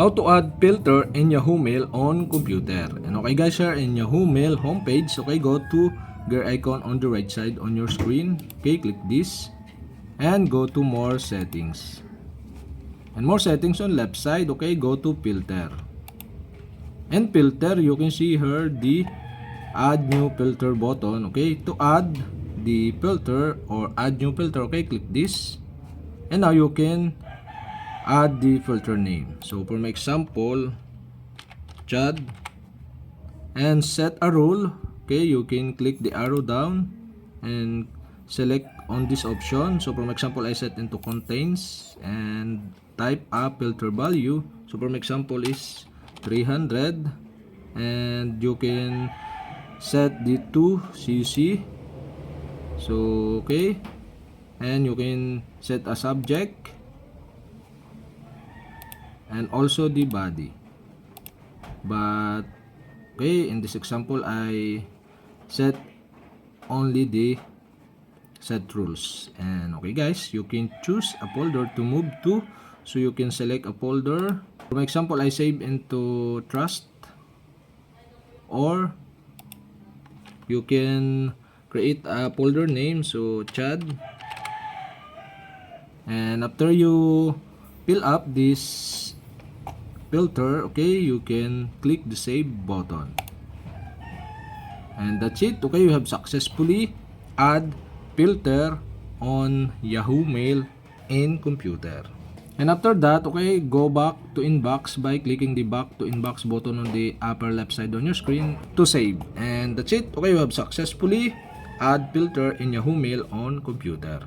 How to add filter in Yahoo Mail on computer. And okay guys, here in Yahoo Mail homepage, okay, go to gear icon on the right side on your screen. Okay, click this and go to more settings. And more settings on left side, okay, go to filter. And filter, you can see here the add new filter button. Okay, to add the filter or add new filter, okay, click this. And now you can add the filter name. So for my example, Chad, and set a rule. Okay, you can click the arrow down and select on this option. So for my example, I set into contains and type a filter value. So for my example is 300, and you can set the to CC. So okay, and you can set a subject and also the body. But okay, in this example I set only the set rules. And okay guys, you can choose a folder to move to, so you can select a folder. For example, I save into trust, or you can create a folder name, so Chad. And after you fill up this filter, okay, you can click the save button. And that's it. Okay, you have successfully add filter on Yahoo Mail in computer. And after that, okay, go back to inbox by clicking the back to inbox button on the upper left side on your screen to save. And that's it. Okay, you have successfully add filter in Yahoo Mail on computer.